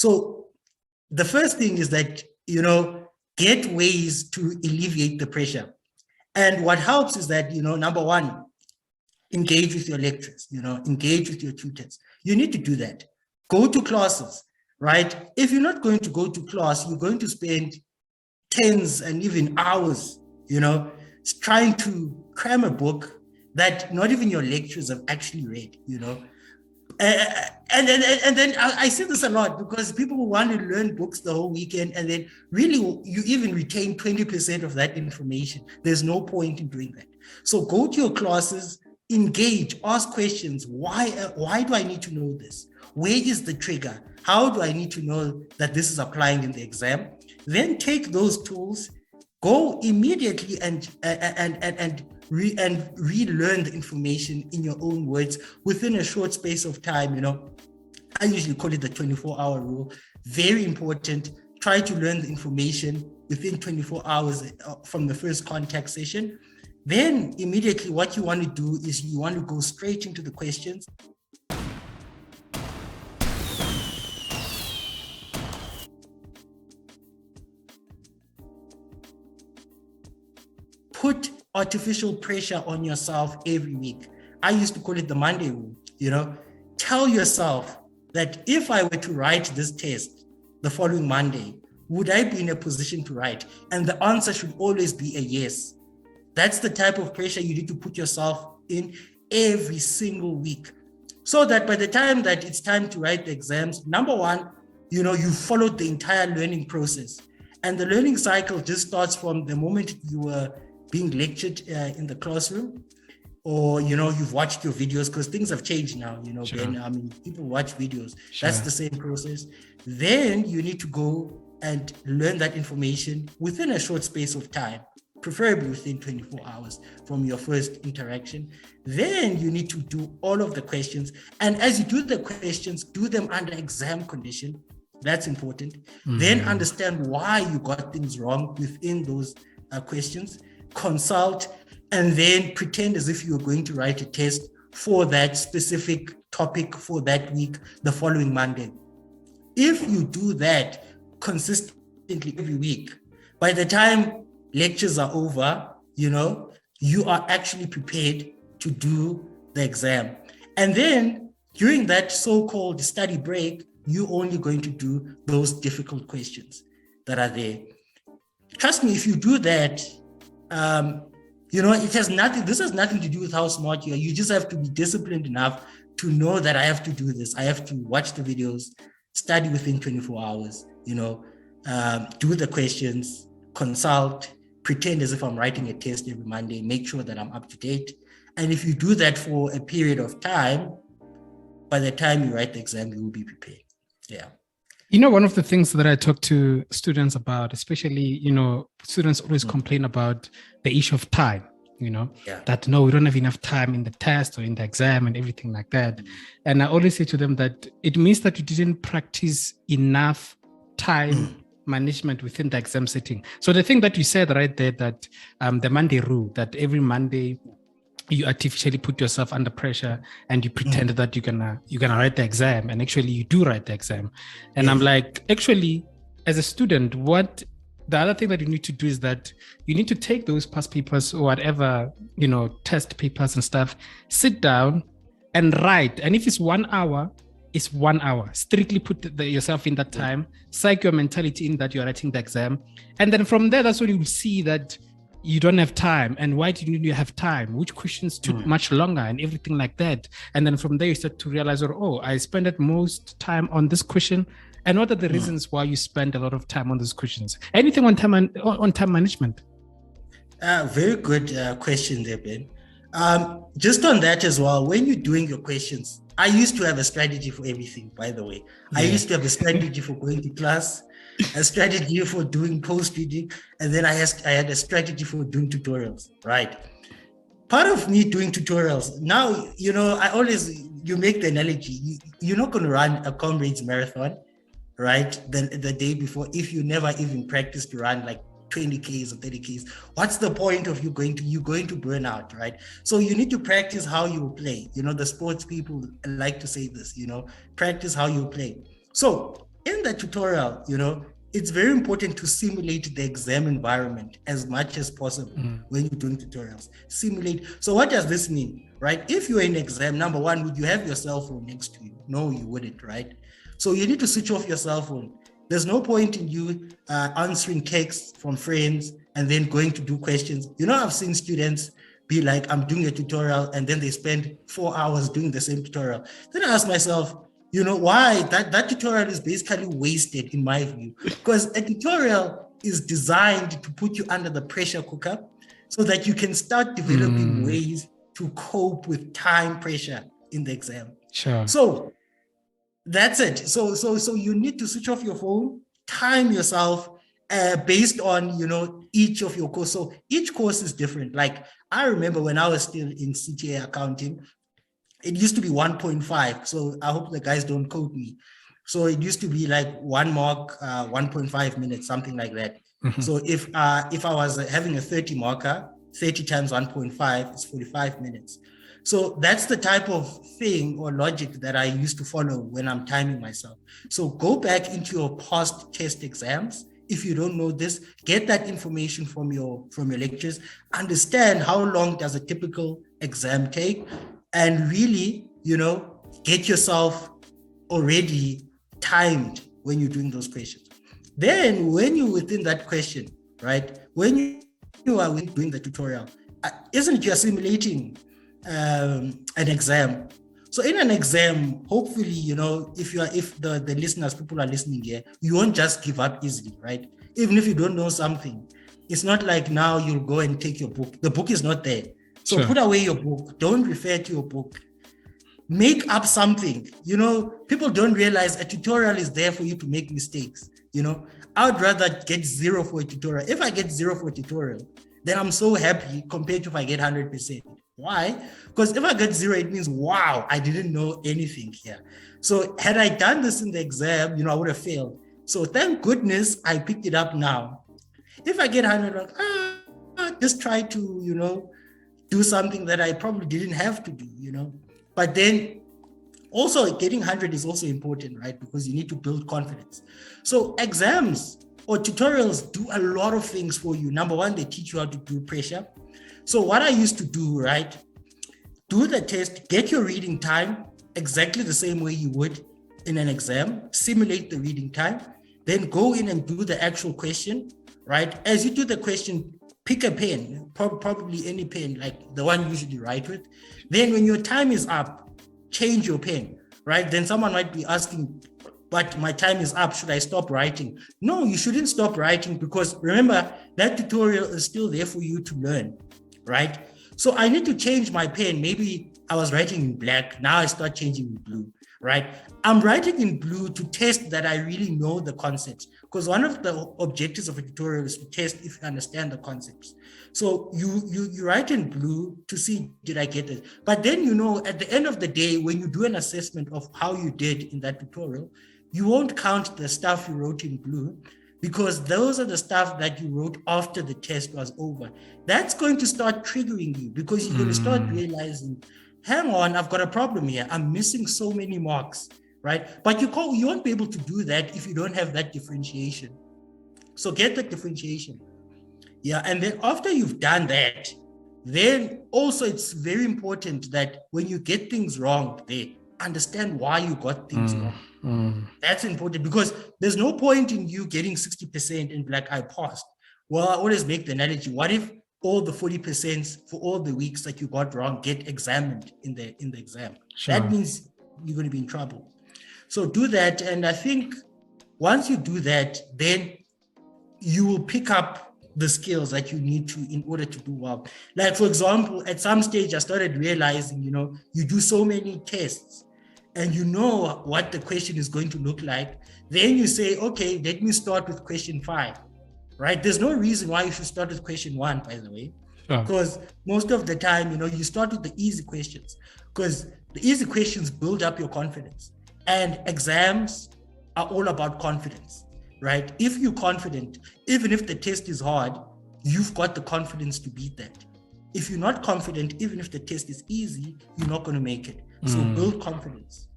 So the first thing is that, get ways to alleviate the pressure. And what helps is that, number one, engage with your lecturers, engage with your tutors. You need to do that. Go to classes, right? If you're not going to go to class, you're going to spend tens and even hours, trying to cram a book that not even your lecturers have actually read, And then I say this a lot because people want to learn books the whole weekend, and then really you even retain 20% of that information. There's no point in doing that. So go to your classes, engage, ask questions. Why do I need to know this? Where is the trigger? How do I need to know that this is applying in the exam? Then take those tools, go immediately and relearn the information in your own words within a short space of time. I usually call it the 24-hour rule. Very important. Try to learn the information within 24 hours from the first contact session. Then immediately what you want to do is you want to go straight into the questions. Put artificial pressure on yourself every week. I used to call it the Monday rule. Tell yourself that if I were to write this test the following Monday, would I be in a position to write? And the answer should always be a yes. That's the type of pressure you need to put yourself in every single week, so that by the time that it's time to write the exams, number one, you followed the entire learning process. And the learning cycle just starts from the moment you were being lectured in the classroom, or you've watched your videos, because things have changed now. Sure. Ben, people watch videos. Sure. That's the same process. Then you need to go and learn that information within a short space of time, preferably within 24 hours from your first interaction. Then you need to do all of the questions, and as you do the questions, do them under exam condition. That's important. Then understand why you got things wrong within those questions. Consult, and then pretend as if you were going to write a test for that specific topic for that week the following Monday. If you do that consistently every week, by the time lectures are over, you are actually prepared to do the exam. And then during that so-called study break, you're only going to do those difficult questions that are there. Trust me, if you do that, this has nothing to do with how smart you are. You just have to be disciplined enough to know that I have to do this. I have to watch the videos, study within 24 hours, do the questions, consult, pretend as if I'm writing a test every Monday, make sure that I'm up to date. And if you do that for a period of time, by the time you write the exam, you will be prepared. Yeah. One of the things that I talk to students about, especially, students always complain about the issue of time, that no, we don't have enough time in the test or in the exam and everything like that. And I always say to them that it means that you didn't practice enough time management within the exam setting. So the thing that you said right there, that the Monday rule, that every Monday you artificially put yourself under pressure and you pretend that you're gonna write the exam, and actually you do write the exam. And I'm like, actually, as a student, the other thing that you need to do is that you need to take those past papers or whatever, test papers and stuff, sit down and write. And if it's 1 hour, it's 1 hour. Strictly put yourself in that time, psych your mentality in that you're writing the exam. And then from there, that's when you'll see that you don't have time, and why do you need to have time, which questions took much longer, and everything like that. And then from there you start to realize, I spent most time on this question, and what are the reasons why you spend a lot of time on those questions? Anything on time management? Very good question there, Ben. Just on that as well, when you're doing your questions, I used to have a strategy for everything, by the way. I used to have a strategy for going to class, a strategy for doing post-reading, and then I had a strategy for doing tutorials, right? Part of me doing tutorials, now, you make the analogy, you're not going to run a comrades marathon, right? The day before, if you never even practice to run like 20Ks or 30Ks, what's the point of you're going to burn out, right? So you need to practice how you play. The sports people like to say this, practice how you play. So in the tutorial, it's very important to simulate the exam environment as much as possible when you're doing tutorials. Simulate. So what does this mean, right? If you're in exam, number one, would you have your cell phone next to you? No, you wouldn't, right? So you need to switch off your cell phone. There's no point in you answering texts from friends and then going to do questions. I've seen students be like, I'm doing a tutorial, and then they spend 4 hours doing the same tutorial. Then I ask myself, why that tutorial is basically wasted in my view, because a tutorial is designed to put you under the pressure cooker so that you can start developing ways to cope with time pressure in the exam. Sure. So that's it. So you need to switch off your phone, time yourself based on, each of your course. So each course is different. Like I remember when I was still in CTA accounting, it used to be 1.5. So I hope the guys don't quote me. So it used to be like 1 mark, 1.5 minutes, something like that. Mm-hmm. So if I was having a 30 marker, 30 times 1.5 is 45 minutes. So that's the type of thing or logic that I used to follow when I'm timing myself. So go back into your past test exams. If you don't know this, get that information from your lectures, understand how long does a typical exam take, and really, get yourself already timed when you're doing those questions. Then when you're within that question, right, when you are doing the tutorial, isn't it you're simulating an exam? So in an exam, hopefully, if the listeners, people are listening here, you won't just give up easily, right? Even if you don't know something, it's not like now you'll go and take your book. The book is not there. So Put away your book. Don't refer to your book. Make up something. People don't realize a tutorial is there for you to make mistakes. I would rather get 0 for a tutorial. If I get 0 for a tutorial, then I'm so happy compared to if I get 100%. Why? Because if I get 0, it means, wow, I didn't know anything here. So had I done this in the exam, I would have failed. So thank goodness I picked it up now. If I get 100, just try to, do something that I probably didn't have to do, But then also getting 100 is also important, right? Because you need to build confidence. So exams or tutorials do a lot of things for you. Number one, they teach you how to do pressure. So what I used to do, right? Do the test, get your reading time exactly the same way you would in an exam, simulate the reading time, then go in and do the actual question, right? As you do the question, pick a pen, probably any pen, like the one you usually write with. Then when your time is up, change your pen, right? Then someone might be asking, but my time is up, should I stop writing? No, you shouldn't stop writing, because remember, that tutorial is still there for you to learn, right? So I need to change my pen. Maybe I was writing in black, now I start changing in blue, right? I'm writing in blue to test that I really know the concepts, because one of the objectives of a tutorial is to test if you understand the concepts. So you write in blue to see, did I get it? But then, at the end of the day, when you do an assessment of how you did in that tutorial, you won't count the stuff you wrote in blue, because those are the stuff that you wrote after the test was over. That's going to start triggering you, because you're going to start realizing, hang on, I've got a problem here. I'm missing so many marks, right? But you won't be able to do that if you don't have that differentiation. So get the differentiation. Yeah, and then after you've done that, then also it's very important that when you get things wrong, they understand why you got things wrong. That's important, because there's no point in you getting 60% and be like, I passed. Well, I always make the analogy, what if all the 40% for all the weeks that you got wrong get examined in the exam? Sure. That means you're going to be in trouble. So do that. And I think once you do that, then you will pick up the skills that you need to in order to do well. Like, for example, at some stage, I started realizing, you do so many tests and you know what the question is going to look like. Then you say, okay, let me start with question 5. Right? There's no reason why you should start with question 1, by the way, because most of the time, you start with the easy questions, because the easy questions build up your confidence, and exams are all about confidence, right? If you're confident, even if the test is hard, you've got the confidence to beat that. If you're not confident, even if the test is easy, you're not going to make it. So build confidence.